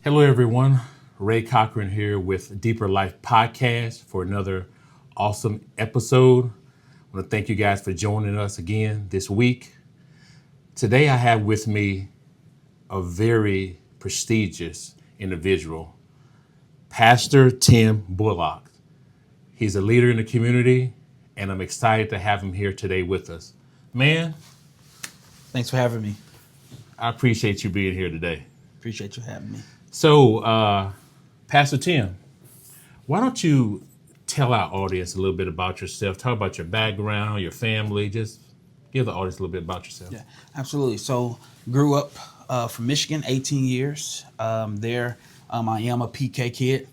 Hello, everyone. Ray Cochran here with Deeper Life Podcast for another awesome episode. I want to thank you guys for joining us again this week. Today, I have with me a very prestigious individual, Pastor Tim Bullocks. He's a leader in the community, and I'm excited to have him here today with us. Man, Thanks for having me. I appreciate you being here today. Appreciate you having me. So, Pastor Tim, why don't you tell our audience a little bit about yourself? Talk about your background, your family. Just give the audience a little bit about yourself. Yeah, absolutely. So, grew up from Michigan, 18 years. I am a PK kid.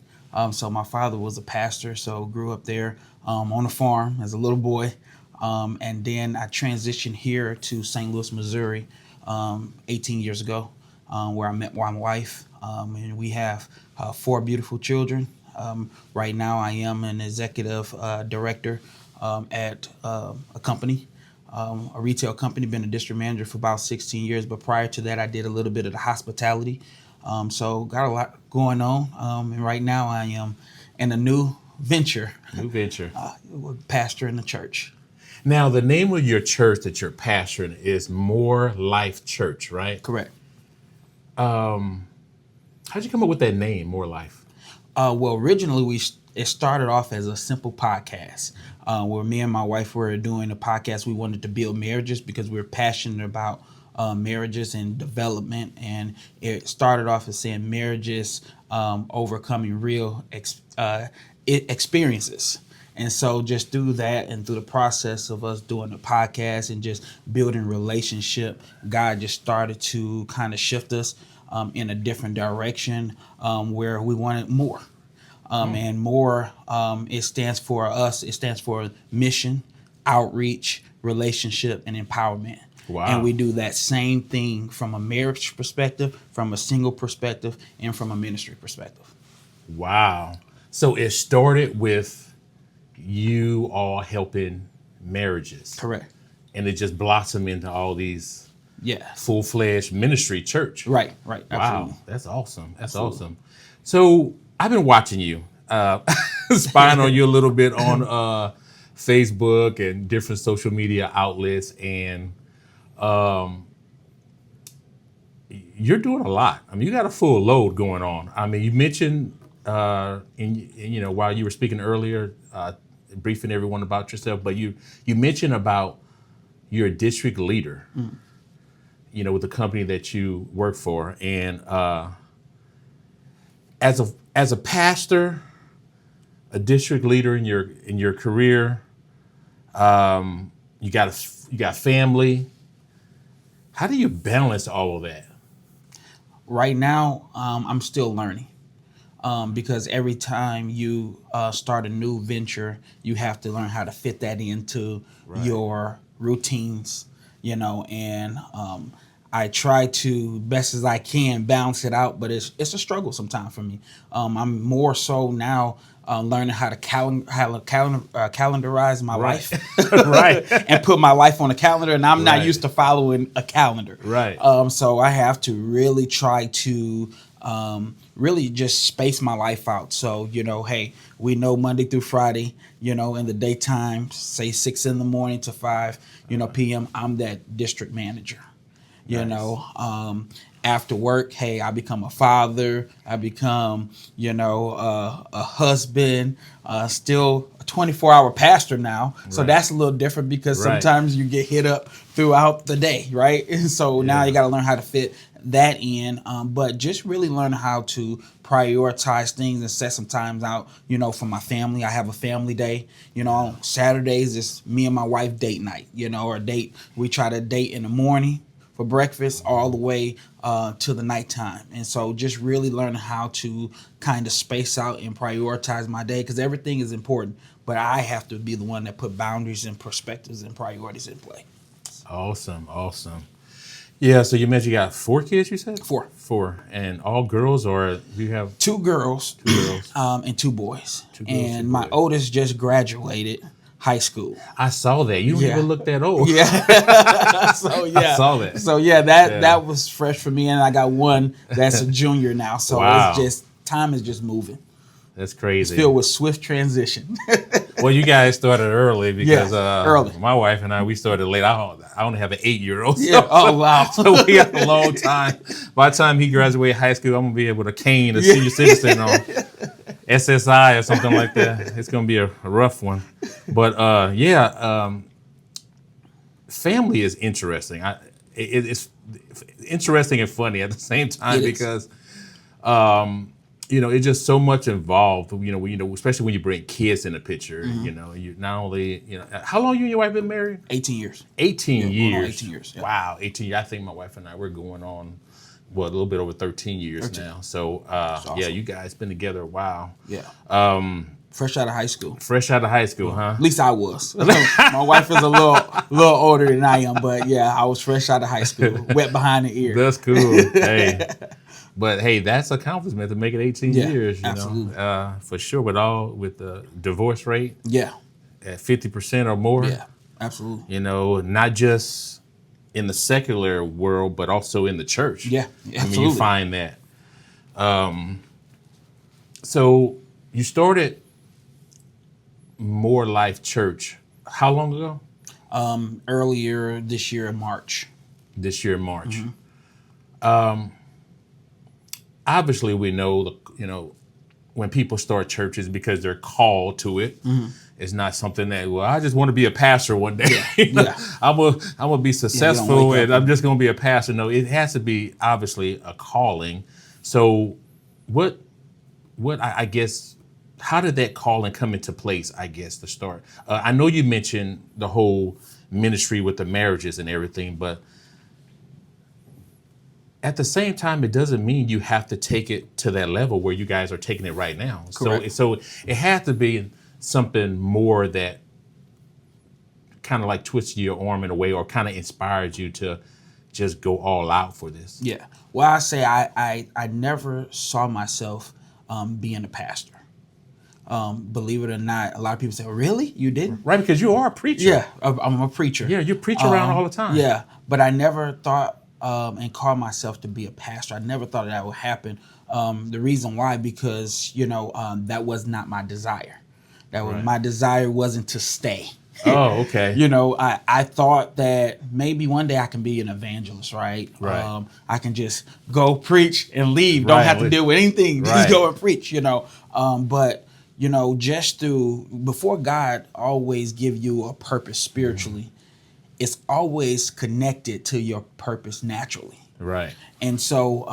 So my father was a pastor, so grew up there on a farm as a little boy. And then I transitioned here to St. Louis, Missouri 18 years ago, where I met my wife. And we have 4 beautiful children. Right now I am an executive director at a company, a retail company, been a district manager for about 16 years. But prior to that, I did a little bit of the hospitality. So got a lot going on. And right now I am in a new venture. Pastor in the church. Now, the name of your church that you're pastoring is More Life Church, right? Correct. How'd you come up with that name, More Life? Well, originally it started off as a simple podcast where me and my wife were doing a podcast. We wanted to build marriages because we were passionate about marriages and development. And it started off as saying marriages overcoming real experiences. And so just through that and through the process of us doing the podcast and just building relationship, God just started to kind of shift us in a different direction where we wanted more. And more, it stands for us. It stands for mission, outreach, relationship, and empowerment. Wow. And we do that same thing from a marriage perspective, from a single perspective, and from a ministry perspective. Wow. So it started with you all helping marriages. Correct. And it just blossomed into all these Yes. full-fledged ministry church. Right. Absolutely. Wow. That's awesome. Awesome. So I've been watching you, spying on you a little bit on Facebook and different social media outlets. And you're doing a lot. I mean, you got a full load going on. I mean, you mentioned, while you were speaking earlier, briefing everyone about yourself, but you mentioned about you're a district leader, with the company that you work for. And as a pastor, a district leader in your career, you got family. How do you balance all of that? Right now, I'm still learning because every time you start a new venture, you have to learn how to fit that into your routines, and I try to best as I can balance it out, but it's a struggle sometimes for me. I'm more so now learning how to calendarize my life, Right. and put my life on a calendar. And I'm not used to following a calendar, Right. So I have to really try to really just space my life out. So hey, we know Monday through Friday, in the daytime, say 6 a.m. to 5 p.m. I'm that district manager. After work, hey, I become a father. I become, a husband, still a 24-hour pastor now. So that's a little different because sometimes you get hit up throughout the day, right? And so now you got to learn how to fit that in, but just really learn how to prioritize things and set some times out, for my family. I have a family day, on Saturdays, it's me and my wife date night, or date. We try to date in the morning for breakfast all the way to the nighttime. And so just really learning how to kind of space out and prioritize my day, because everything is important, but I have to be the one that put boundaries and perspectives and priorities in play. Awesome. Yeah, so you mentioned you got 4 kids, you said? 4. 4. And all girls, or you have 2 girls. 2 girls. And 2 boys. 2 girls, and 2 my boys. oldest just graduated high school. I saw that. You don't Yeah. even look that old. Yeah. So I yeah. saw that. So yeah, that was fresh for me, and I got one that's a junior now. So Wow. it's just time is just moving. That's crazy. It's filled with swift transition. Well, you guys started early because early. my wife and I, we started late. I only have an 8-year-old. Yeah. Oh wow. So we got a long time. By the time he graduates high school, I'm gonna be able to cane a senior citizen on SSI or something like that. It's gonna be a rough one. But family is interesting. It's interesting and funny at the same time because it's just so much involved. Especially when you bring kids in the picture. Mm-hmm. You not only how long you and your wife been married? 18 years. 18 years. Going on 18 years. Yeah. Wow, 18 years. I think my wife and I we're going on a little bit over 13 years now. So awesome. You guys been together a while. Yeah. Fresh out of high school. Fresh out of high school, huh? At least I was. My wife is a little older than I am, but yeah, I was fresh out of high school, wet behind the ear. That's cool. Hey. But hey, that's an accomplishment to make it 18 years, absolutely. For sure. With the divorce rate, at 50% or more, absolutely. Not just in the secular world, but also in the church. Yeah, absolutely. I mean, you find that. So you started More Life Church. How long ago? Earlier this year in March. Mm-hmm. Obviously, we know, when people start churches because they're called to it. Mm-hmm. It's not something that, I just want to be a pastor one day. I'm gonna be successful and I'm just gonna be a pastor. No, it has to be obviously a calling. So, what I guess, how did that calling come into place? I guess to start. I know you mentioned the whole ministry with the marriages and everything, but at the same time, it doesn't mean you have to take it to that level where you guys are taking it right now. Correct. So it had to be something more that kind of like twisted your arm in a way or kind of inspired you to just go all out for this. Yeah. Well, I say I never saw myself being a pastor. Believe it or not, a lot of people say, oh, really? You didn't? Right, because you are a preacher. Yeah, I'm a preacher. Yeah, you preach around all the time. Yeah, but I never thought and called myself to be a pastor. I never thought that would happen. The reason why, because, that was not my desire. That was my desire wasn't to stay. Oh, okay. I thought that maybe one day I can be an evangelist, right? Right. I can just go preach and leave. Don't have to deal with anything. Just go and preach, But, just before God always give you a purpose spiritually, it's always connected to your purpose naturally. Right. And so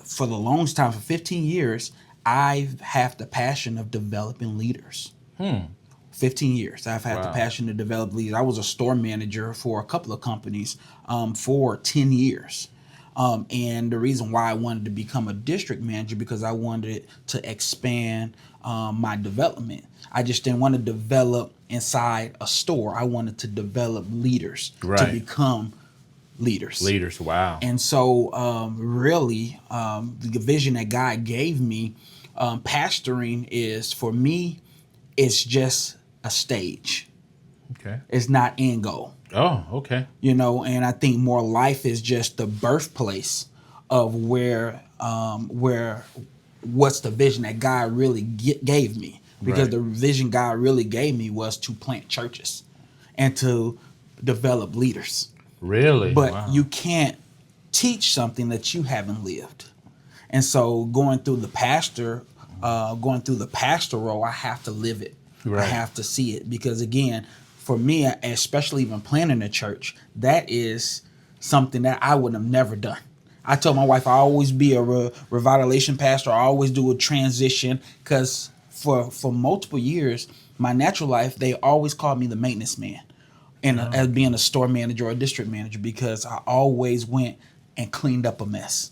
for the longest time, for 15 years, I've had the passion of developing leaders. 15 years. I've had the passion to develop leaders. I was a store manager for a couple of companies for 10 years. And the reason why I wanted to become a district manager, because I wanted to expand my development. I just didn't want to develop inside a store. I wanted to develop leaders to become leaders. Leaders, wow. And so really, the vision that God gave me, pastoring is, for me, it's just a stage. Okay. It's not end goal. Oh, okay. And I think More Life is just the birthplace of where what's the vision that God really gave me. Because the vision God really gave me was to plant churches and to develop leaders. Really? But you can't teach something that you haven't lived. And so going through the pastoral, I have to live it. Right. I have to see it. Because again, for me, especially even planning a church, that is something that I would have never done. I told my wife I always be a revitalization pastor. I always do a transition, because for multiple years, my natural life, they always called me the maintenance man, and as being a store manager or a district manager, because I always went and cleaned up a mess,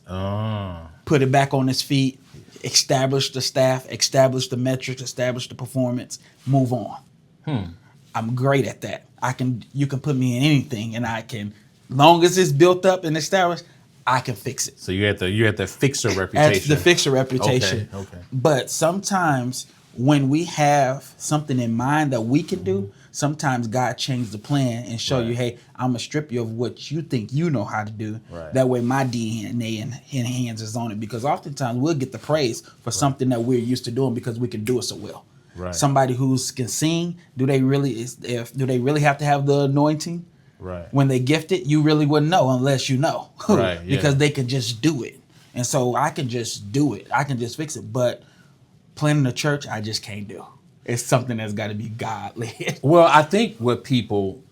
put it back on its feet, established the staff, established the metrics, established the performance, move on. I'm great at that. You can put me in anything, and I can, long as it's built up and established, I can fix it. So you had the fixer reputation. The fixer reputation. Okay. But sometimes when we have something in mind that we can do, sometimes God changes the plan and show you, hey, I'm gonna strip you of what you think you know how to do. Right. That way my DNA and hands is on it. Because oftentimes we'll get the praise for something that we're used to doing because we can do it so well. Right. Somebody who can sing, do they really have to have the anointing? Right. When they gift it, you really wouldn't know unless you know. Right, yeah. Because they can just do it. And so I can just do it. I can just fix it. But planning a church, I just can't do. It's something that's got to be God-led. Well, I think what people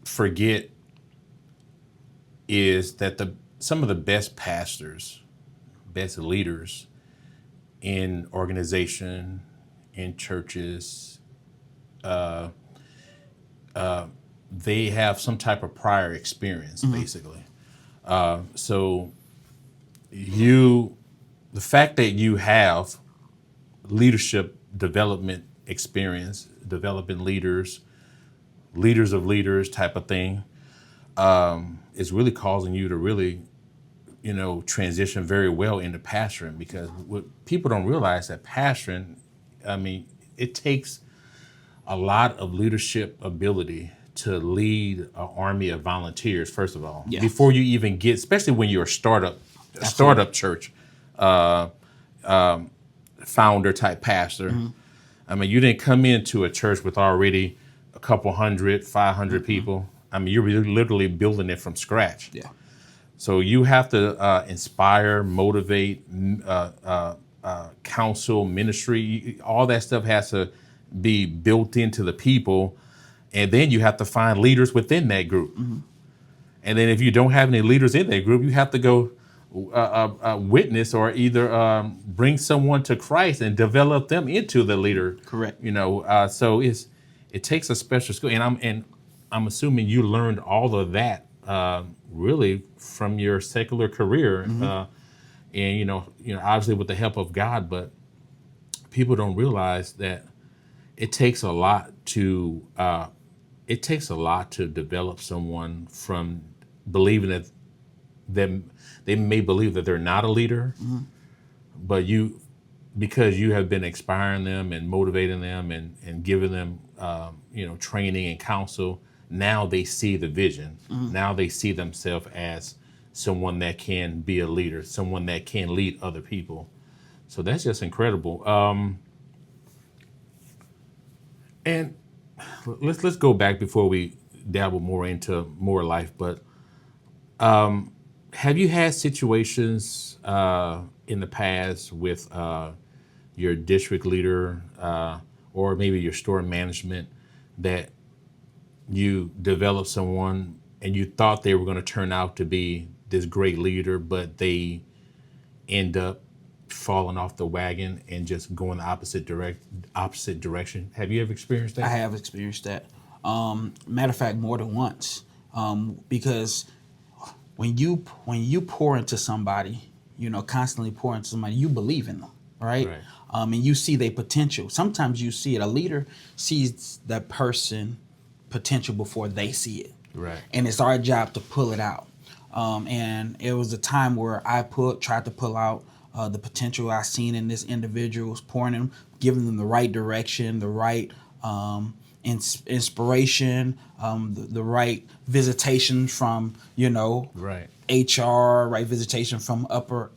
forget is that some of the best pastors, best leaders in organization, in churches, they have some type of prior experience, basically. So the fact that you have leadership development experience, developing leaders of leaders type of thing, is really causing you to really, transition very well into pastoring, because what people don't realize that pastoring, I mean, it takes a lot of leadership ability to lead an army of volunteers, first of all, before you even get, especially when you're a startup church, founder type pastor. I mean, you didn't come into a church with already a couple 500 people. I mean, you're literally building it from scratch. Yeah. So you have to inspire, motivate, counsel, ministry. All that stuff has to be built into the people. And then you have to find leaders within that group. And then if you don't have any leaders in that group, you have to go witness or either bring someone to Christ and develop them into the leader. Correct. So it takes a special skill. And I'm assuming you learned all of that really from your secular career, and obviously with the help of God. But people don't realize that it takes a lot to develop someone from believing that they may believe that they're not a leader, but because you have been inspiring them and motivating them and giving them training and counsel, now they see the vision. Now they see themselves as someone that can be a leader, someone that can lead other people. So that's just incredible. And let's go back before we dabble more into more life. But have you had situations in the past with your district leader or maybe your store management that you developed someone and you thought they were going to turn out to be this great leader, but they end up falling off the wagon and just going the opposite direction? Have you ever experienced that? I have experienced that. Matter of fact, more than once. Because when you pour into somebody, constantly pour into somebody, you believe in them, right? And you see their potential. Sometimes you see it. A leader sees that person potential before they see it. Right. And it's our job to pull it out. And it was a time where I tried to pull out the potential I seen in this individual, pouring them, giving them the right direction, the right inspiration, the right visitation from, Right. HR, right visitation from upper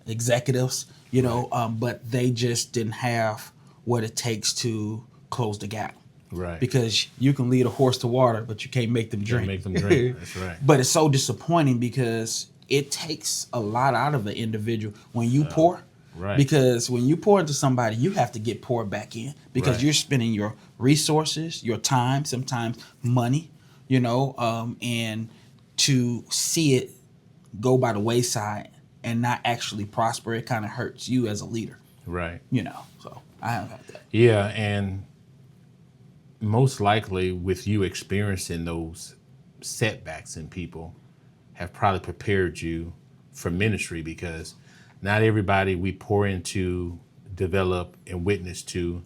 executives, but they just didn't have what it takes to close the gap. Right. Because you can lead a horse to water, but you can't make them drink. Make them drink. That's right. But it's so disappointing because it takes a lot out of the individual when you pour. Right. Because when you pour into somebody, you have to get poured back in because you're spending your resources, your time, sometimes money, and to see it go by the wayside and not actually prosper, it kind of hurts you as a leader. Right. So I have had that. Yeah, and most likely with you experiencing those setbacks in people have probably prepared you for ministry, because not everybody we pour into, develop, and witness to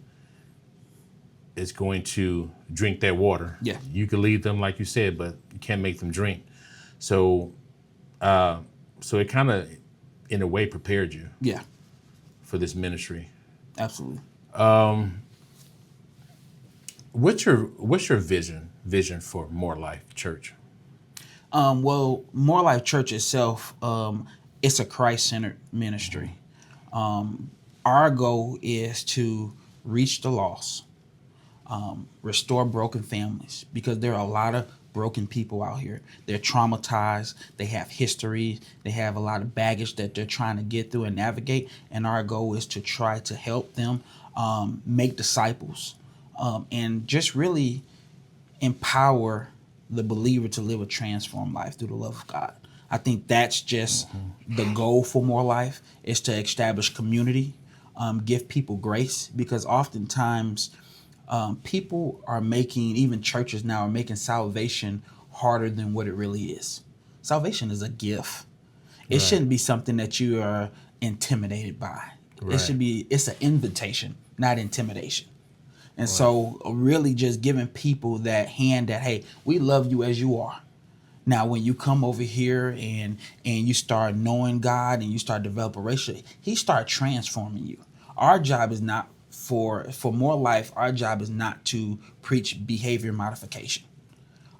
is going to drink that water. Yeah. You can lead them, like you said, but you can't make them drink. So it kind of, in a way, prepared you Yeah. for this ministry. Absolutely. What's your vision for More Life Church? Well, More Life Church itself, it's a Christ-centered ministry. Our goal is to reach the lost, restore broken families, because there are a lot of broken people out here. They're traumatized. They have history. They have a lot of baggage that they're trying to get through and navigate. And our goal is to try to help them make disciples and just really empower the believer to live a transformed life through the love of God. I think that's just the goal for More Life, is to establish community, give people grace, because oftentimes people are making, even churches now are making salvation harder than what it really is. Salvation is a gift. It shouldn't be something that you are intimidated by. It should be, it's an invitation, not intimidation. And so really just giving people that hand that, hey, we love you as you are. Now, when you come over here and you start knowing God and you start developing a relationship, he start transforming you. Our job is not for More Life, our job is not to preach behavior modification.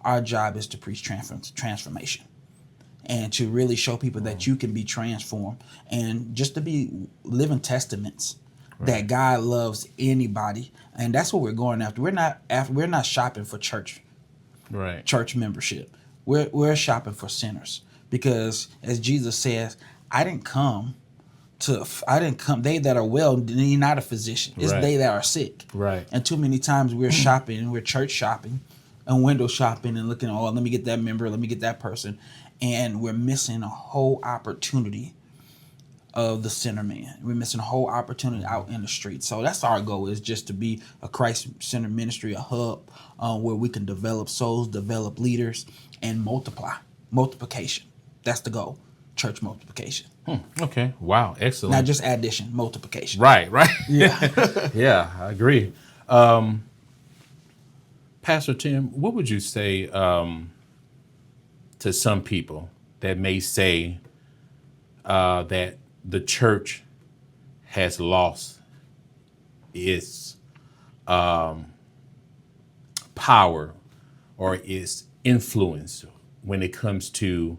Our job is to preach transformation and to really show people that you can be transformed, and just to be living testaments that God loves anybody. And that's what we're going after. We're not shopping for church membership. We're shopping for sinners, because as Jesus says, I didn't come. They that are well need not a physician. It's they that are sick. Right. And too many times we're shopping, we're church shopping and window shopping and looking, oh, let me get that member, let me get that person. And we're missing a whole opportunity of the sinner man. We're missing a whole opportunity out in the street. So that's our goal, is just to be a Christ-centered ministry, a hub where we can develop souls, develop leaders, and multiplication. That's the goal, church multiplication. Okay. Wow. Excellent. Not just addition, multiplication. Right. Yeah. Yeah, I agree. Pastor Tim, what would you say to some people that may say that the church has lost its power or its influence when it comes to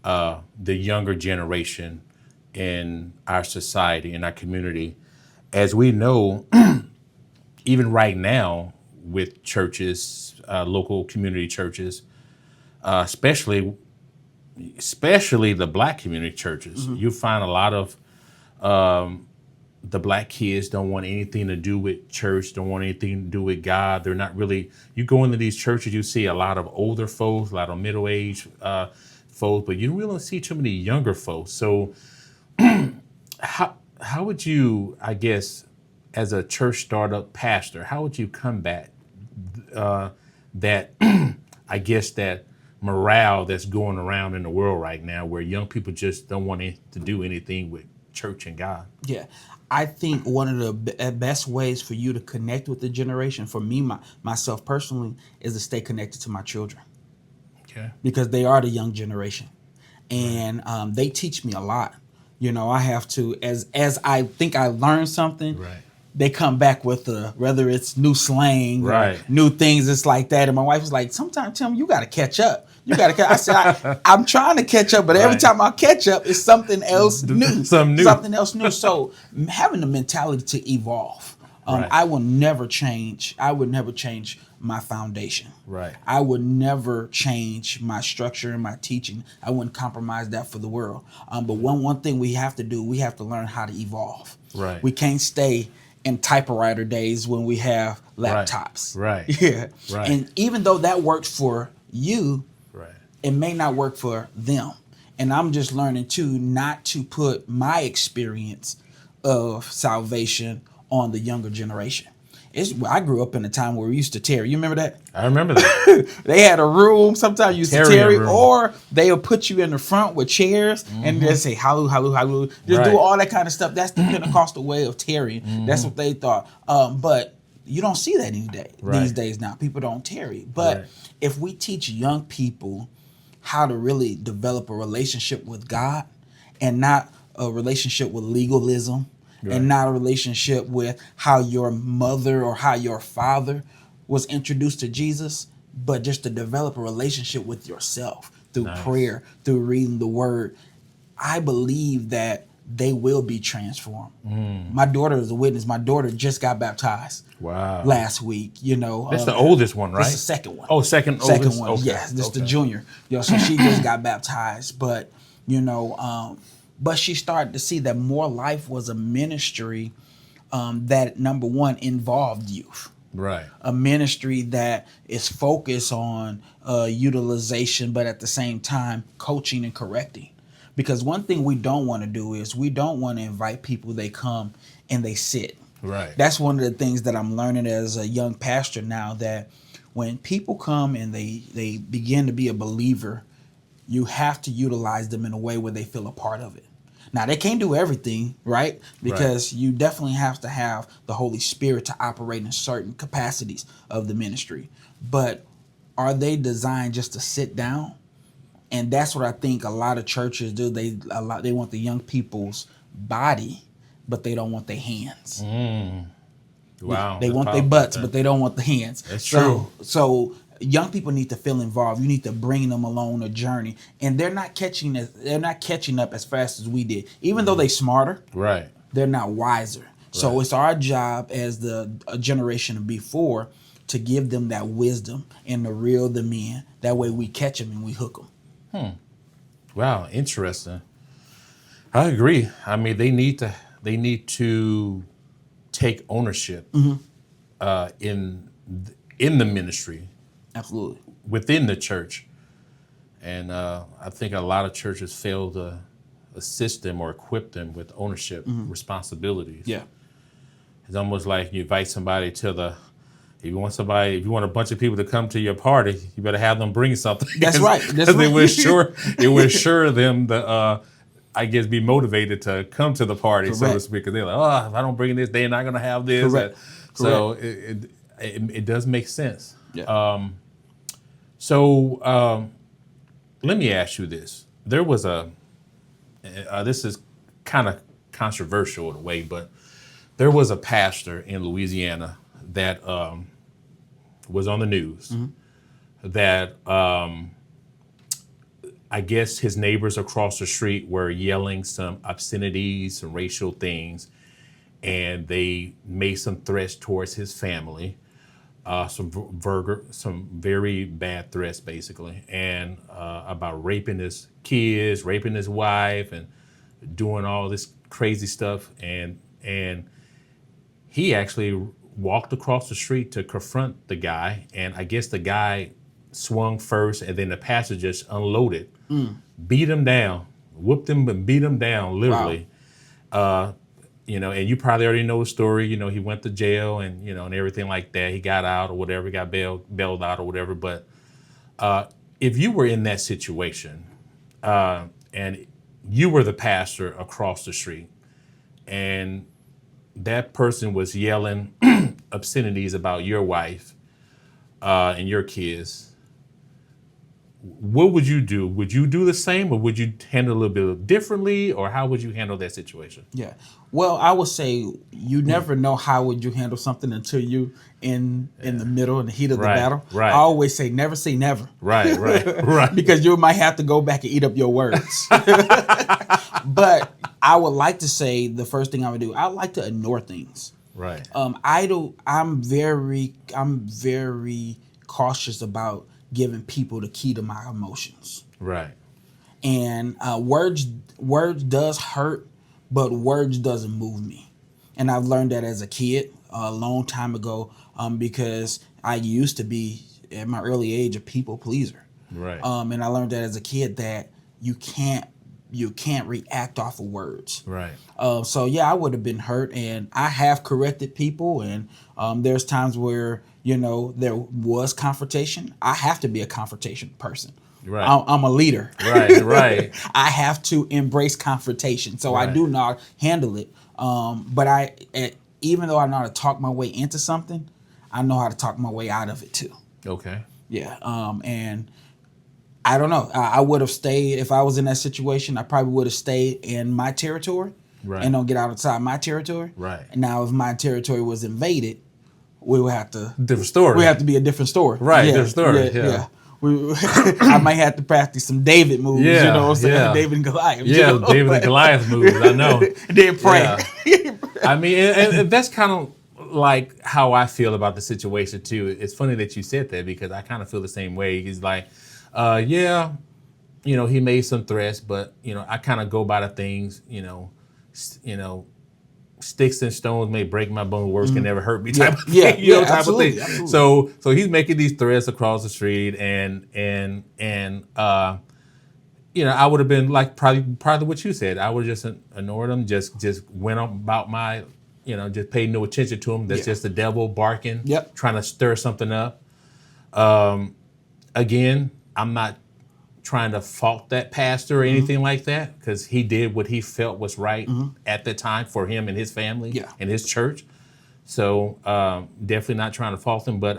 the younger generation in our society, in our community? As we know, even right now with churches, local community churches, especially the Black community churches, you find a lot of the Black kids don't want anything to do with church, don't want anything to do with God. They're not really, you go into these churches, you see a lot of older folks, a lot of middle-aged folks, but you don't really see too many younger folks. So how would you, I guess, as a church startup pastor, how would you combat that, I guess, that morale that's going around in the world right now, where young people just don't want to do anything with church and God? Yeah. I think one of the best ways for you to connect with the generation, for me, myself personally, is to stay connected to my children. Okay. Because they are the young generation. And they teach me a lot. You know, I have to, as I think I learned something, they come back with whether it's new slang or new things, it's like that. And my wife was like, sometimes, Tim, you got to catch up. I said, I'm trying to catch up, but every time I catch up, it's something else new. Something else new. So having the mentality to evolve. I will never change. I would never change my foundation. I would never change my structure and my teaching. I wouldn't compromise that for the world. But one thing we have to do, we have to learn how to evolve. We can't stay in typewriter days when we have laptops. And even though that works for you, it may not work for them. And I'm just learning too, not to put my experience of salvation on the younger generation. I grew up in a time where we used to tarry. You remember that? I remember that. They had a room. Sometimes you used to tarry, or they'll put you in the front with chairs and they'll say, hallelujah, hallelujah. Just do all that kind of stuff. That's the Pentecostal way of tarrying. That's what they thought. But you don't see that these days now. People don't tarry. But if we teach young people how to really develop a relationship with God and not a relationship with legalism and not a relationship with how your mother or how your father was introduced to Jesus, but just to develop a relationship with yourself through prayer, through reading the word. I believe that they will be transformed. My daughter is a witness. My daughter just got baptized. Wow. Last week, That's the oldest one, right? This is the second one. Oh, second one. Okay. Yes, this is the junior. So she just got baptized, but but she started to see that More Life was a ministry that, number one, involved youth. Right. A ministry that is focused on utilization, but at the same time, coaching and correcting. Because one thing we don't want to do is we don't want to invite people, they come and they sit. Right. That's one of the things that I'm learning as a young pastor now, that when people come and they begin to be a believer, you have to utilize them in a way where they feel a part of it. Now, they can't do everything, right? Because you definitely have to have the Holy Spirit to operate in certain capacities of the ministry. But are they designed just to sit down? And that's what I think a lot of churches do. They want the young people's body, but they don't want their hands. Wow. They want their butts, but they don't want the hands. That's true. So young people need to feel involved. You need to bring them along a journey, and they're not catching up as fast as we did. Even though they're smarter, right, they're not wiser. So it's our job as the generation before to give them that wisdom and to reel them in. That way we catch them and we hook them. Wow, interesting. I agree. I mean, they need to take ownership in the ministry. Absolutely. Within the church. And I think a lot of churches fail to assist them or equip them with ownership responsibilities. Yeah. It's almost like you invite somebody to if you want a bunch of people to come to your party, you better have them bring something. That's right. Because it will assure them to, I guess, be motivated to come to the party, Correct. so to speak. Because they're like, oh, if I don't bring this, they're not going to have this. Correct. So it does make sense. Yeah. Let me ask you this. There was this is kind of controversial in a way, but there was a pastor in Louisiana that was on the news that I guess his neighbors across the street were yelling some obscenities, some racial things, and they made some threats towards his family. Some very bad threats, basically, and about raping his kids, raping his wife, and doing all this crazy stuff. And he actually walked across the street to confront the guy, and I guess the guy swung first, and then the pastor just unloaded, beat him down, whooped him, and beat him down, literally. Wow. And you probably already know the story. He went to jail and, and everything like that. He got out or whatever, he got bailed out or whatever. But if you were in that situation and you were the pastor across the street and that person was yelling obscenities about your wife and your kids, what would you do? Would you do the same, or would you handle it a little bit differently, or how would you handle that situation? Yeah. Well, I would say you never know how would you handle something until you in the middle, in the heat of the battle. Right. I always say never say never. Right. Because you might have to go back and eat up your words. But I would like to say the first thing I would do, I like to ignore things. Right. I'm very cautious about giving people the key to my emotions. Right. And words does hurt, but words doesn't move me. And I've learned that as a kid a long time ago, because I used to be at my early age a people pleaser. Right. And I learned that as a kid that you can't react off of words. Right. So yeah, I would have been hurt, and I have corrected people, and there's times where there was confrontation. I have to be a confrontation person. Right. I'm a leader. Right. I have to embrace confrontation, so I do not handle it. But even though I know how to talk my way into something, I know how to talk my way out of it too. Okay. Yeah. And I don't know. I would have stayed if I was in that situation. I probably would have stayed in my territory Right. and don't get outside my territory. Right. And now, if my territory was invaded, we would have to Different story. We have to be a different story. Right. Yeah, Different story. Yeah. I might have to practice some David moves. Yeah, You know what I'm saying? yeah. David and Goliath. you Yeah, know? David and Goliath moves. I know. Then pray. Yeah. I mean, and that's kind of like how I feel about the situation too. It's funny that you said that because I kind of feel the same way. He's like, yeah, he made some threats, but I kind of go by the things, sticks and stones may break my bones, words can never hurt me type of thing, type absolutely, of thing. absolutely. So he's making these threats across the street, and I would have been like probably what you said. I would have just ignored him, just went on about my, just paid no attention to him. That's just the devil barking, trying to stir something up. Again, I'm not trying to fault that pastor or anything like that, because he did what he felt was right at the time for him and his family and his church. So definitely not trying to fault him, but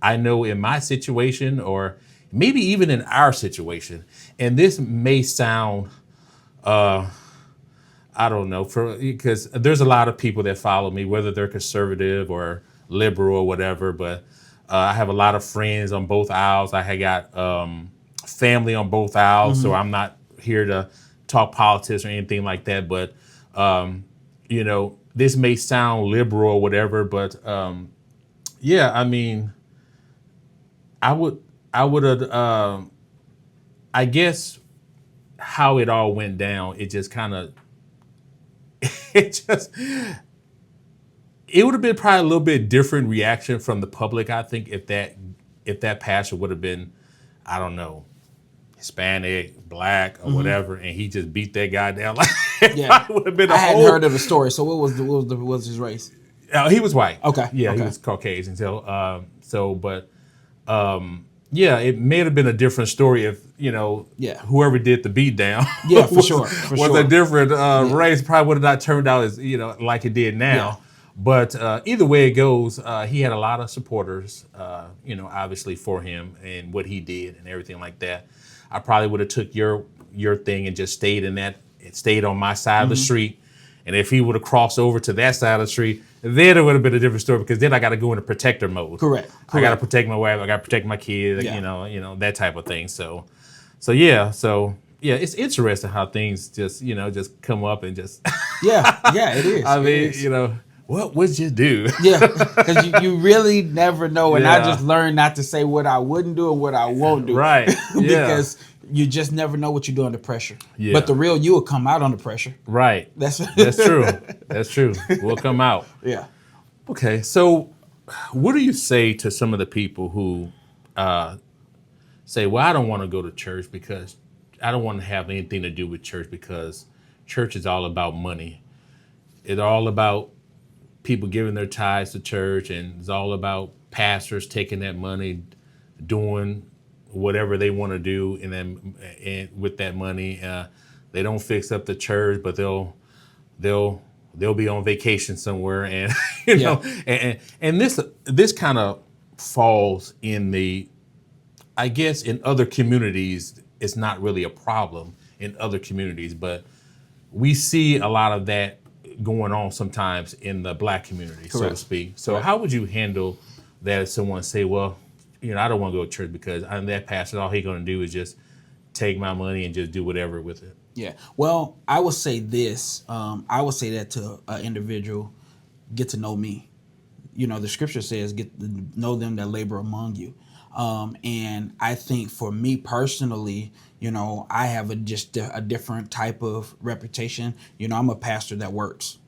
I know in my situation, or maybe even in our situation, and this may sound, I don't know, because there's a lot of people that follow me, whether they're conservative or liberal or whatever, but I have a lot of friends on both aisles. I had got family on both aisles, so I'm not here to talk politics or anything like that, but this may sound liberal or whatever, but I mean, I would have, I guess how it all went down, it just kind of, it would have been probably a little bit different reaction from the public, I think, if that pastor would have been, I don't know, Hispanic, black, or whatever, and he just beat that guy down. Like, would have been I hadn't heard of the story. So what was his race? He was white. Okay. Yeah, okay. He was Caucasian. It may have been a different story if whoever did the beat down for sure a different race, probably would have not turned out as like it did now. Yeah. But either way it goes, he had a lot of supporters, obviously for him and what he did and everything like that. I probably would have took your thing and just stayed on my side of the street. And if he would have crossed over to that side of the street, then it would have been a different story, because then I got to go into protector mode. Correct. I got to protect my wife. I got to protect my kids. That type of thing. So it's interesting how things just come up and just. It is. I mean, what would you do? Because you really never know, and I just learned not to say what I wouldn't do and what I won't do. Right. Because you just never know what you do under pressure. Yeah. But the real you will come out under pressure. Right. That's true. That's true. We'll come out. Yeah. Okay. So what do you say to some of the people who say, well, I don't want to go to church because I don't want to have anything to do with church because church is all about money. It's all about people giving their tithes to church, and it's all about pastors taking that money, doing whatever they want to do, and with that money, they don't fix up the church, but they'll be on vacation somewhere, and and this kind of falls in the, I guess in other communities, it's not really a problem in other communities, but we see a lot of that going on sometimes in the black community, so to speak. So how would you handle that if someone say, well, I don't want to go to church because I'm that pastor, all he's going to do is just take my money and just do whatever with it? Yeah. Well, I would say this. I would say that to an individual, get to know me. The scripture says, get to know them that labor among you. And I think for me personally, I have just a different type of reputation. I'm a pastor that works.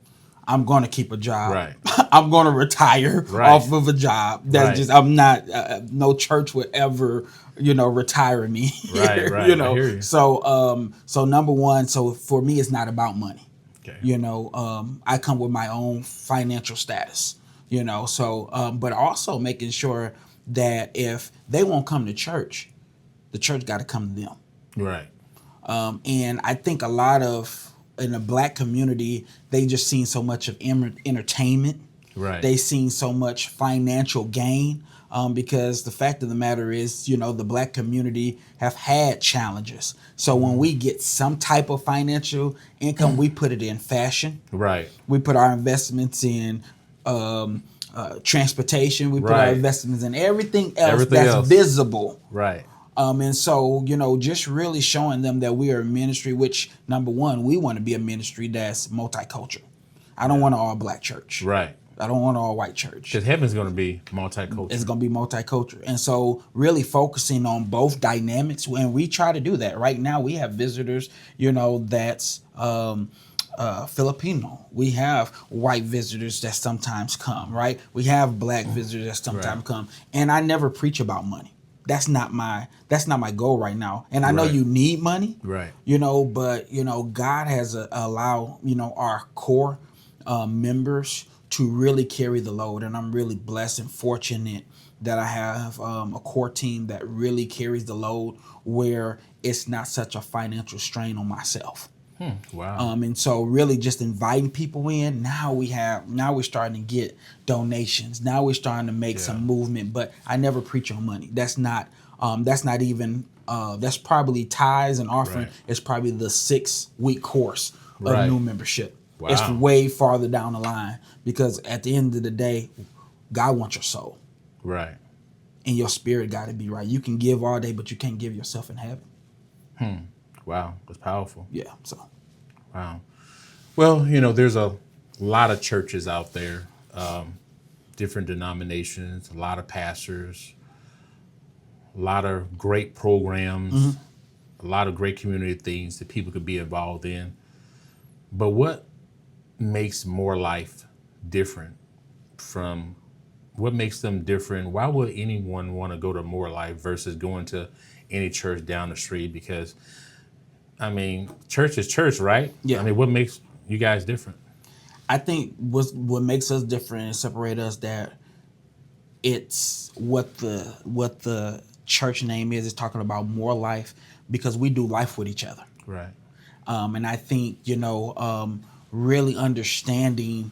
I'm going to keep a job. Right. I'm going to retire off of a job. That's just, I'm not, no church would ever, retire me. Right. I hear you. So number one, so for me, it's not about money. Okay. I come with my own financial status, but also making sure that if they won't come to church, the church got to come to them. Right. And I think a lot of, in the black community, they just seen so much of entertainment. Right. They seen so much financial gain because the fact of the matter is, the Black community have had challenges. So when we get some type of financial income, we put it in fashion. Right. We put our investments in transportation. We put our Right. investments in everything else Everything that's else. visible. Right. And so, just really showing them that we are a ministry, which, number one, we want to be a ministry that's multicultural. I don't want an all Black church. Right. I don't want an all white church. Because heaven's going to be multicultural. It's going to be multicultural. And so really focusing on both dynamics, and we try to do that. Right now we have visitors, that's Filipino. We have white visitors that sometimes come, right? We have Black visitors that sometimes come. And I never preach about money. That's not my goal right now. And I know you need money, right? But God has allowed our core members to really carry the load, and I'm really blessed and fortunate that I have a core team that really carries the load, where it's not such a financial strain on myself. Wow. And so really just inviting people in. Now we're starting to get donations. Now we're starting to make some movement, but I never preach on money. That's not even that's probably tithes and offering. Right. It's probably the 6-week course of new membership. Wow. It's way farther down the line, because at the end of the day, God wants your soul. Right. And your spirit got to be right. You can give all day, but you can't give yourself in heaven. Wow. That's powerful. Yeah. So. Wow. Well, there's a lot of churches out there, different denominations, a lot of pastors, a lot of great programs, a lot of great community things that people could be involved in. But what makes More Life different from what makes them different? Why would anyone want to go to More Life versus going to any church down the street? Because, church is church, right? Yeah. What makes you guys different? I think what makes us different and separate us, that it's what the church name is. It's talking about more life, because we do life with each other. Right. And I think, really understanding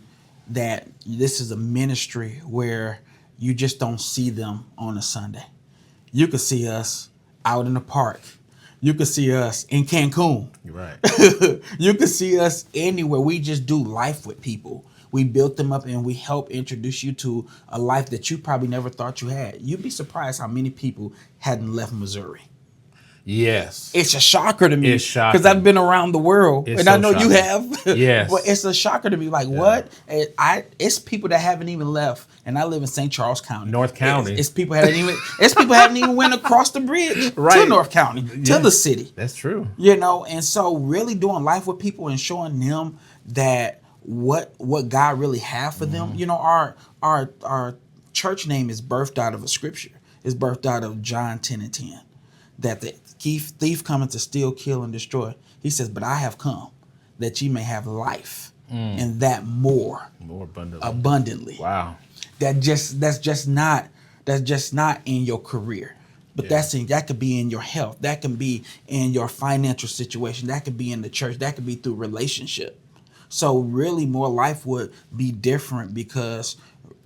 that this is a ministry where you just don't see them on a Sunday. You could see us out in the park. You could see us in Cancun. Right. You could see us anywhere. We just do life with people. We built them up, and we help introduce you to a life that you probably never thought you had. You'd be surprised how many people hadn't left Missouri. Yes. It's a shocker to me. It's shocking. Because I've been around the world, and so I know shocking. you have. Yes. But it's a shocker to me. Like, what? And it's people that haven't even left, and I live in St. Charles County. North County. It's people haven't even went across the bridge to North County, to the city. That's true. And so really doing life with people and showing them that what God really have for them. Our church name is birthed out of a scripture. It's birthed out of John 10:10. That the thief cometh to steal, kill, and destroy. He says, but I have come that ye may have life, and that more abundantly. Wow. That's just not in your career. But that could be in your health. That can be in your financial situation. That could be in the church. That could be through relationship. So really More Life would be different, because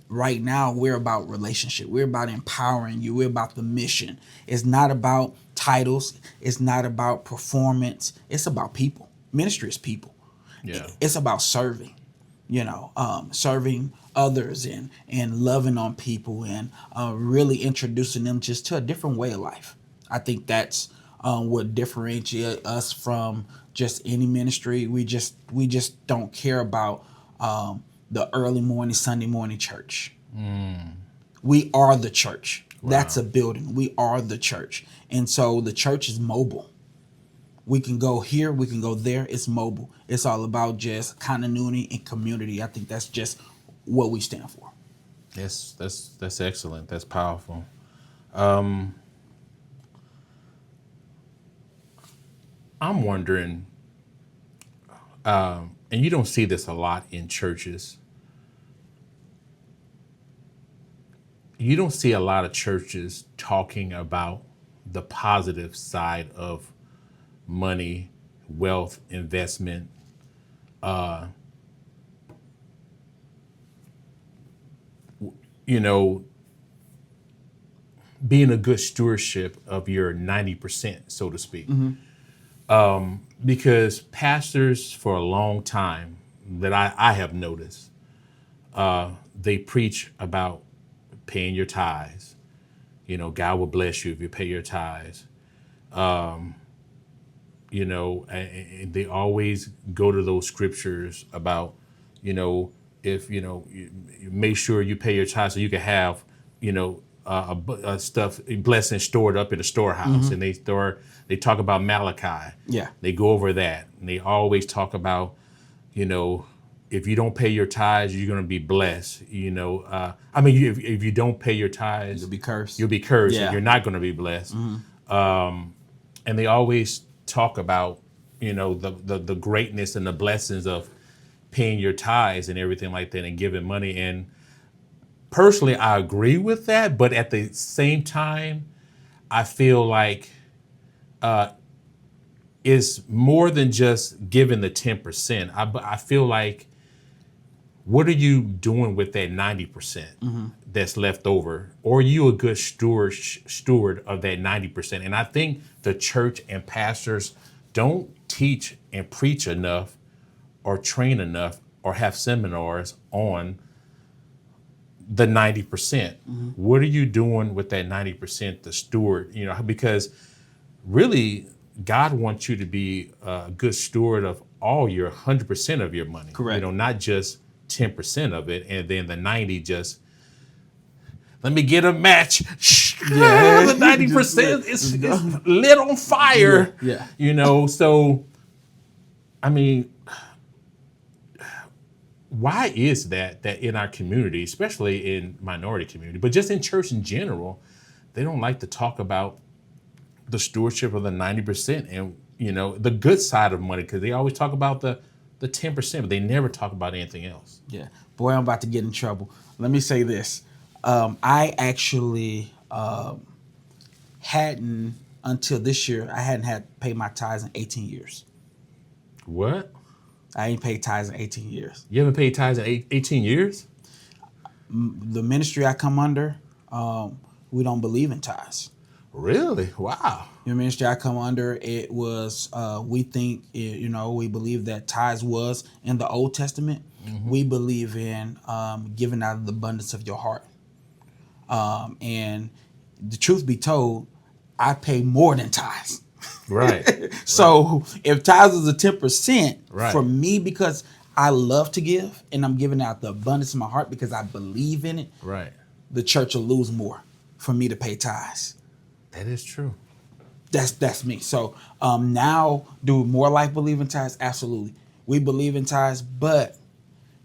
right now we're about relationship. We're about empowering you. We're about the mission. It's not about titles. It's not about performance. It's about people. Ministry is people. Yeah. It's about serving, serving others and loving on people, and really introducing them just to a different way of life. I think that's what differentiates us from just any ministry. We just don't care about the early morning, Sunday morning church. We are the church. Wow. That's a building. We are the church. And so the church is mobile. We can go here, we can go there. It's mobile. It's all about just continuity and community. I think that's just what we stand for. Yes, that's excellent. That's powerful. I'm wondering, and you don't see this a lot in churches. You don't see a lot of churches talking about the positive side of money, wealth, investment. being a good stewardship of your 90%, so to speak. Because pastors for a long time that I have noticed, they preach about paying your tithes. You know, God will bless you if you pay your tithes. You know, and they always go to those scriptures about, you know, if, you know, you make sure you pay your tithes so you can have, you know, stuff, blessings stored up in the storehouse. And they talk about Malachi. Yeah. They go over that. And they always talk about, you know, if you don't pay your tithes, you're going to be blessed. You know, I mean, if you don't pay your tithes, You'll be cursed. you'll be cursed. Yeah. And you're not going to be blessed. And they always talk about, you know, the greatness and the blessings of paying your tithes and everything like that and giving money. And personally, I agree with that. But at the same time, I feel like it's more than just giving the 10%. I feel like, what are you doing with that 90% that's left over? Or are you a good steward of that 90%? And I think the church and pastors don't teach and preach enough or train enough or have seminars on the 90%. What are you doing with that 90%, the steward? You know, because really God wants you to be a good steward of all your 100% of your money. Correct. You know, not just 10% of it, and then the 90 just, let me get a match. Yeah. The 90% is lit on fire. Yeah. You know, so, I mean, why is that in our community, especially in minority community, but just in church in general, they don't like to talk about the stewardship of the 90% and, you know, the good side of money, because they always talk about the 10%, but they never talk about anything else. Yeah. Boy, I'm about to get in trouble. Let me say this. I actually hadn't, until this year, I hadn't had to pay my tithes in 18 years. What? I ain't paid tithes in 18 years. You haven't paid tithes in 18 years? The ministry I come under, we don't believe in tithes. Really? Wow. The ministry I come under, it was, we think, you know, we believe that tithes was in the Old Testament. We believe in giving out of the abundance of your heart. And the truth be told, I pay more than tithes. Right. So if tithes is a 10%, Right. for me, because I love to give and I'm giving out the abundance of my heart because I believe in it, Right. the church will lose more for me to pay tithes. That is true. That's me. So now, do more life believe in tithes? Absolutely. We believe in tithes, but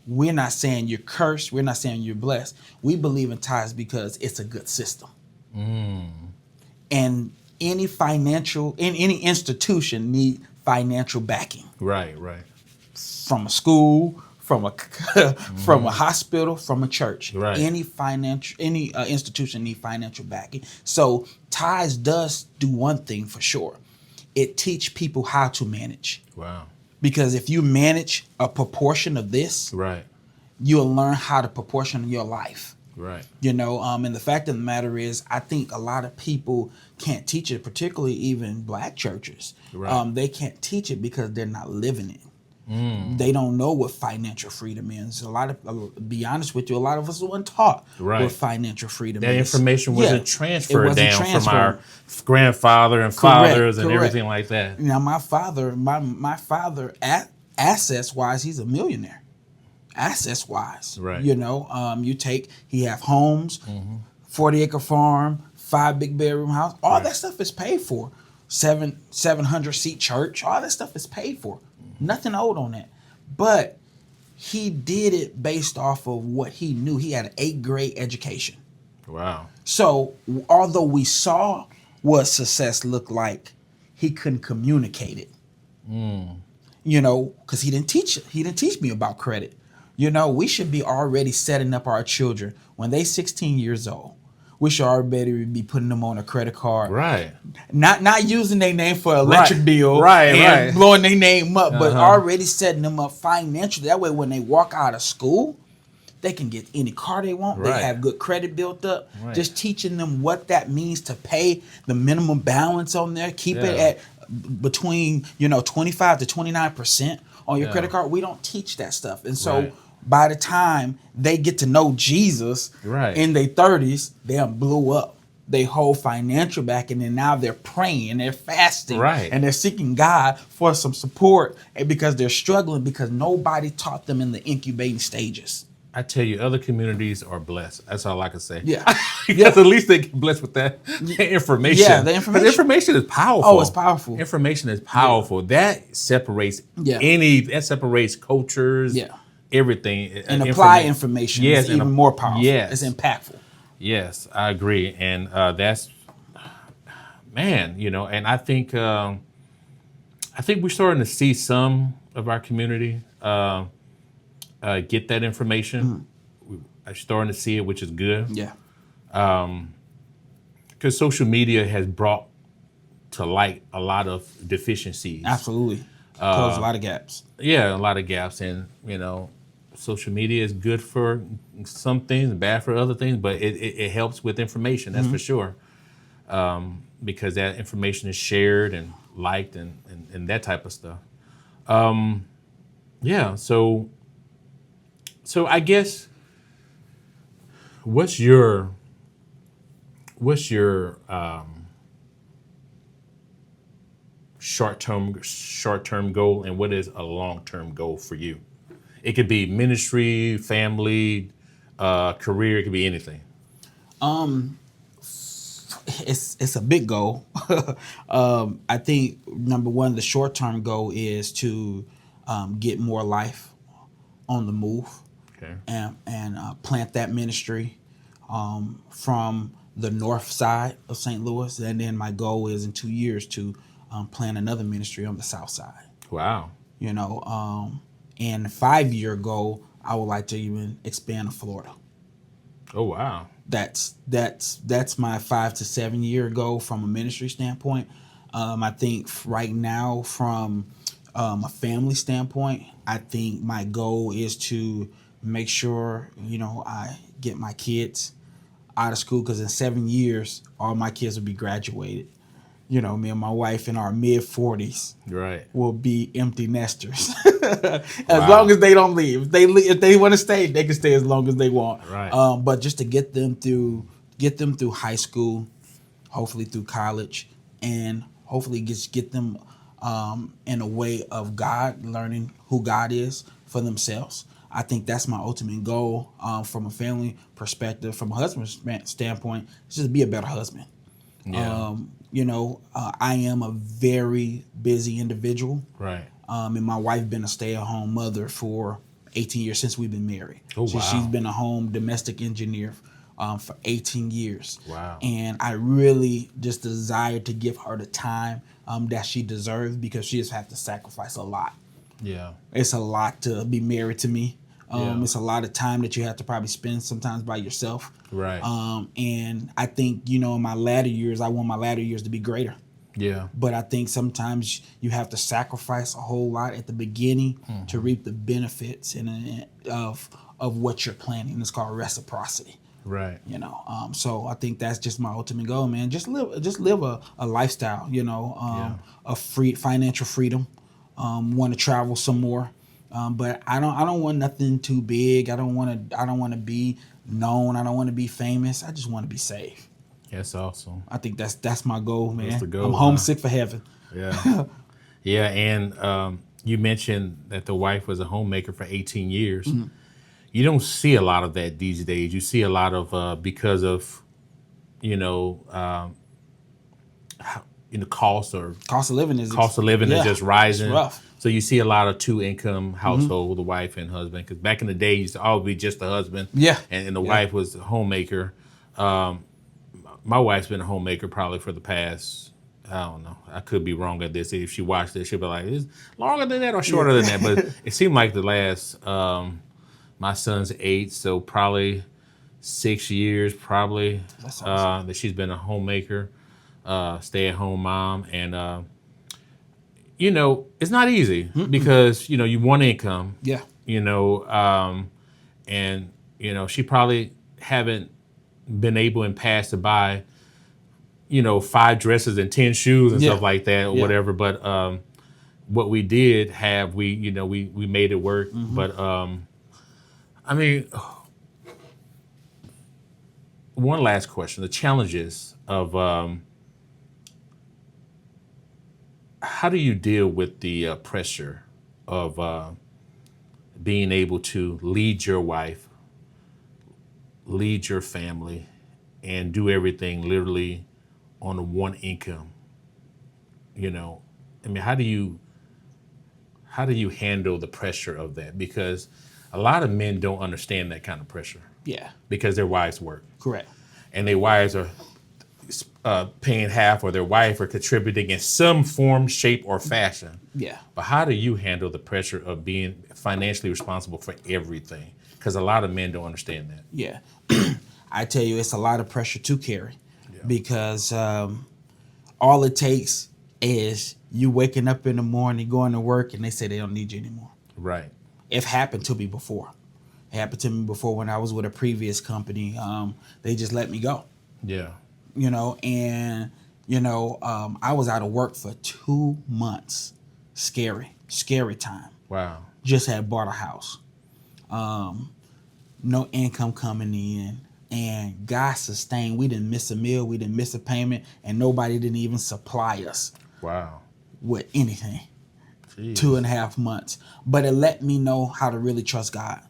we're not saying you're cursed. We're not saying you're blessed. We believe in tithes because it's a good system. And any institution need financial backing. Right, right. From a school, from a from a hospital, from a church. Right. Any institution need financial backing. So tithes does do one thing for sure. It teach people how to manage. Wow. Because if you manage a proportion of this, Right. you'll learn how to proportion your life. Right. You know, and the fact of the matter is, I think a lot of people can't teach it, particularly even black churches. Right. They can't teach it because they're not living it. They don't know what financial freedom is. Be honest with you, a lot of us weren't taught Right. what financial freedom That is. information wasn't transferred it wasn't down from transferred. our grandfather and Correct, fathers and correct. everything like that. Now, my father, assets wise, he's a millionaire. Assets wise, Right. You know, he have homes, 40-acre farm, 5 big bedroom house. All Right. that stuff is paid for. 700 seat church. All that stuff is paid for. Nothing owed on that. But he did it based off of what he knew. He had an 8th grade education. Wow. So although we saw what success looked like, he couldn't communicate it. You know, because he didn't teach me about credit. You know, we should be already setting up our children when they're 16 years old. We should already be putting them on a credit card. Right. Not using their name for electric Right. bill Right, and right. blowing their name up, but Uh-huh. already setting them up financially. That way when they walk out of school, They can get any car they want. Right. They have good credit built up. Right. Just teaching them what that means to pay the minimum balance on there. Keep it at between 25 to 29% on your credit card. We don't teach that stuff, and so by the time they get to know Jesus in their 30s, they blew up their whole financial back, and then now they're praying, they're fasting, and they're seeking God for some support, and because they're struggling because nobody taught them in the incubating stages. I tell you, other communities are blessed. That's all I can say. Yeah. Because at least they get blessed with that information. Yeah, the information. But information is powerful. Oh, it's powerful. Information is powerful. That separates that separates cultures, everything. And apply information is even more powerful. Yes. It's impactful. Yes, I agree. And that's, man, and I think we're starting to see some of our community get that information. I'm starting to see it, which is good. Yeah. Because social media has brought to light a lot of deficiencies. Absolutely. Close a lot of gaps. Yeah, a lot of gaps. And, social media is good for some things and bad for other things, but it helps with information, that's for sure. Because that information is shared and liked and that type of stuff. So I guess what's your short-term goal, and what is a long-term goal for you? It could be ministry, family, career. It could be anything. It's a big goal. I think number one, the short-term goal is to get more life on the move, and plant that ministry from the north side of St. Louis, and then my goal is in 2 years to plant another ministry on the south side. Wow. And 5-year goal, I would like to even expand to Florida. Oh, wow. That's my 5 to 7 year goal from a ministry standpoint. I think right now from a family standpoint, I think my goal is to make sure, I get my kids out of school, because in 7 years, all my kids will be graduated. Me and my wife in our mid-40s will be empty nesters. As long as they don't leave. If they want to stay, they can stay as long as they want. But just to get them through high school, hopefully through college, and hopefully just get them in a way of God, learning who God is for themselves. I think that's my ultimate goal from a family perspective. From a husband's standpoint, it's just to be a better husband. Yeah. I am a very busy individual. And my wife been a stay-at-home mother for 18 years since we've been married. Oh, wow. She's been a home domestic engineer for 18 years. Wow. And I really just desire to give her the time that she deserves, because she has had to sacrifice a lot. Yeah. It's a lot to be married to me. It's a lot of time that you have to probably spend sometimes by yourself. And I think, in my latter years, I want my latter years to be greater. Yeah. But I think sometimes you have to sacrifice a whole lot at the beginning to reap the benefits of what you're planning. It's called reciprocity. So I think that's just my ultimate goal, man. Just live a lifestyle, of financial freedom. Want to travel some more. But I don't want nothing too big. I don't want to be known. I don't want to be famous. I just want to be safe. That's awesome. I think that's my goal, man. That's the goal, I'm homesick for heaven. Yeah. Yeah, and you mentioned that the wife was a homemaker for 18 years. You don't see a lot of that these days. You see a lot of because of cost of living is just rising. It's rough. So you see a lot of 2-income household, the wife and husband. Because back in the day, you used to always be just the husband. And the wife was a homemaker. My wife's been a homemaker probably for the past, I don't know, I could be wrong at this. If she watched this, she'll be like, is longer than that or shorter than that? But it seemed like the last, my son's 8, so probably 6 years probably. That's awesome. That she's been a homemaker, stay-at-home mom. And, it's not easy because, you want income. Yeah. And She probably haven't been able in past to buy, 5 dresses and 10 shoes and Yeah. stuff like that or Yeah. whatever. But what we did have, we made it work. Mm-hmm. But I mean, one last question: the challenges of how do you deal with the pressure of being able to lead your wife, lead your family, and do everything literally on one income? I mean, how do you handle the pressure of that? Because a lot of men don't understand that kind of pressure Yeah. because their wives work Correct. and their wives are paying half, or their wife are contributing in some form, shape, or fashion. Yeah. But how do you handle the pressure of being financially responsible for everything? Because a lot of men don't understand that. Yeah. I tell you, it's a lot of pressure to carry because all it takes is you waking up in the morning, going to work, and they say they don't need you anymore. Right. It happened to me before. It happened to me before when I was with a previous company. They just let me go. Yeah. And I was out of work for 2 months. Scary time. Wow. Just had bought a house. No income coming in, and God sustained. We didn't miss a meal, we didn't miss a payment, and nobody didn't even supply us Wow. with anything. Jeez. 2.5 months. But it let me know how to really trust God.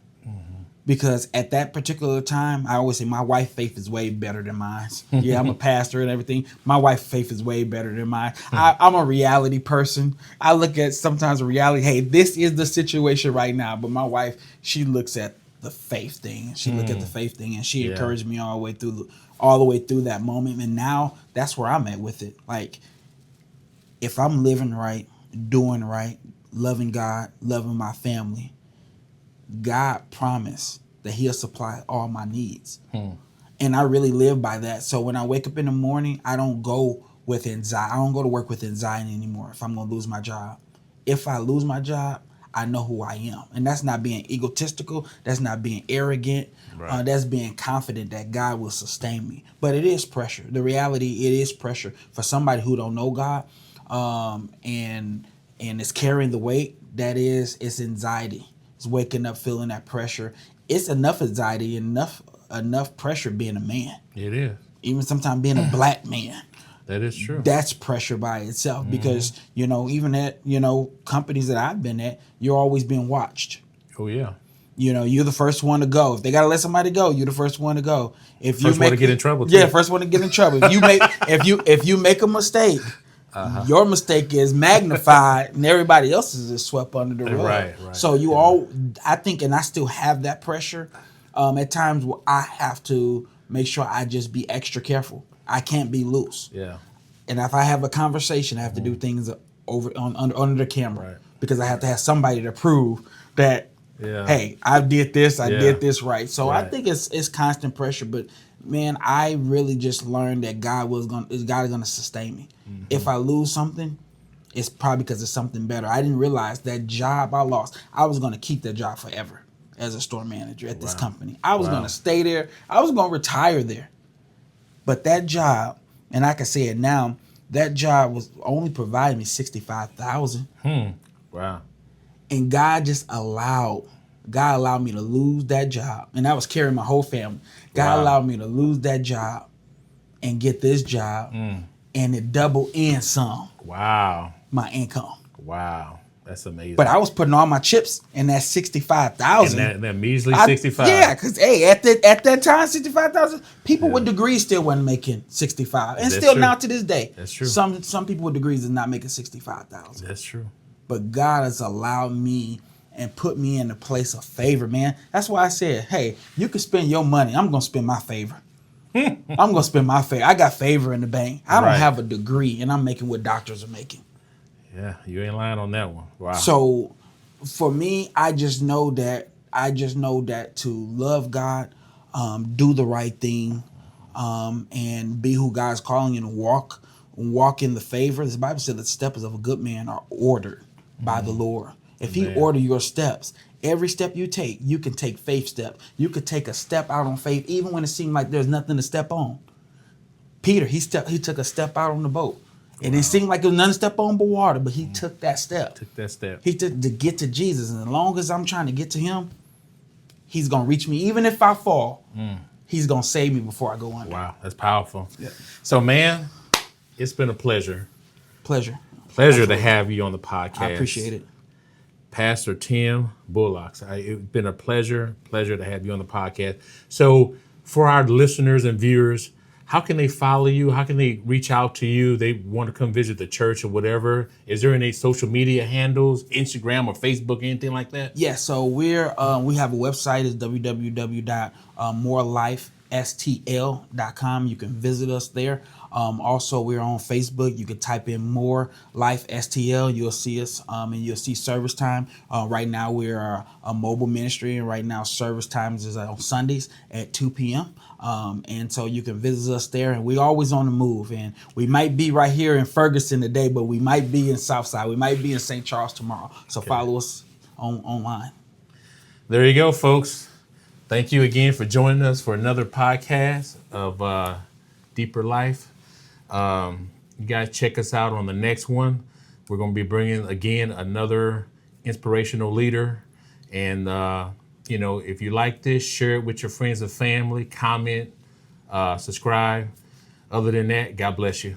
Because at that particular time, I always say my wife's faith is way better than mine. Yeah, I'm a pastor and everything. My wife's faith is way better than mine. I'm a reality person. I look at sometimes reality. Hey, this is the situation right now. But my wife, she looks at the faith thing. She looked at the faith thing, and she encouraged me all the way through that moment. And now that's where I'm at with it. Like, if I'm living right, doing right, loving God, loving my family, God promised that he'll supply all my needs. And I really live by that. So when I wake up in the morning, I don't go with anxiety. I don't go to work with anxiety anymore if I'm going to lose my job. If I lose my job, I know who I am. And that's not being egotistical. That's not being arrogant. Right. That's being confident that God will sustain me. But it is pressure. The reality, it is pressure for somebody who don't know God and is carrying the weight. It's anxiety. It's waking up feeling that pressure. It's enough anxiety, enough pressure being a man. It is. Even sometimes being a black man. That is true. That's pressure by itself because, even at, companies that I've been at, you're always being watched. Oh, yeah. You're the first one to go. If they got to let somebody go, you're the first one to go. If First one to get in trouble, too. Yeah, first one to get in trouble. If you make a mistake, your mistake is magnified and everybody else's is swept under the rug. Right. So I think, and I still have that pressure at times where I have to make sure I just be extra careful. I can't be loose. Yeah. And if I have a conversation, I have to do things under the camera because I have to have somebody to prove that, hey, I did this, I did this right. So I think it's constant pressure, but man, I really just learned that God is gonna sustain me. If I lose something, it's probably because it's something better. I didn't realize that job I lost, I was gonna keep that job forever as a store manager at this company. I was gonna stay there. I was gonna retire there. But that job, and I can say it now, that job was only providing me $65,000. Wow. And God allowed me to lose that job. And I was carrying my whole family. God allowed me to lose that job and get this job. And it doubled in some. Wow. My income. Wow. That's amazing. But I was putting all my chips in that $65,000. And that measly 65. Yeah, because at that time, 65,000 people with degrees still wasn't making 65, and That's still true. now to this day, That's true. Some people with degrees is not making 65,000. That's true. But God has allowed me and put me in a place of favor, man. That's why I said, hey, you can spend your money. I'm gonna spend my favor. I'm gonna spend my favor. I got favor in the bank. I don't have a degree, and I'm making what doctors are making. Yeah, you ain't lying on that one. Wow. So for me, I just know that to love God, do the right thing, and be who God's calling you to walk in the favor. The Bible said that the steps of a good man are ordered by the Lord. If he order your steps, Every step you can take faith step. You could take a step out on faith, even when it seemed like there's nothing to step on. Peter, he took a step out on the boat. And it seemed like it was nothing to step on but water, but he took that step. He took to get to Jesus. And as long as I'm trying to get to him, he's going to reach me. Even if I fall, he's going to save me before I go under. Wow, that's powerful. Yeah. So, man, it's been a pleasure. Pleasure To have you on the podcast. I appreciate it. Pastor Tim Bullocks. It's been a pleasure to have you on the podcast. So for our listeners and viewers, how can they follow you? How can they reach out to you? They want to come visit the church or whatever. Is there any social media handles, Instagram or Facebook, anything like that? Yeah, so we have a website. It's www.morelifestl.com. You can visit us there. Also, we're on Facebook. You can type in More Life STL. You'll see us, and you'll see service time. Right now, we're a mobile ministry, and right now, service times is on Sundays at 2 p.m. And so you can visit us there, and we're always on the move. And we might be right here in Ferguson today, but we might be in Southside. We might be in St. Charles tomorrow. So follow us online. There you go, folks. Thank you again for joining us for another podcast of Deeper Life. You guys check us out on the next one. We're going to be bringing, again, another inspirational leader. And, if you like this, share it with your friends and family, comment, subscribe. Other than that, God bless you.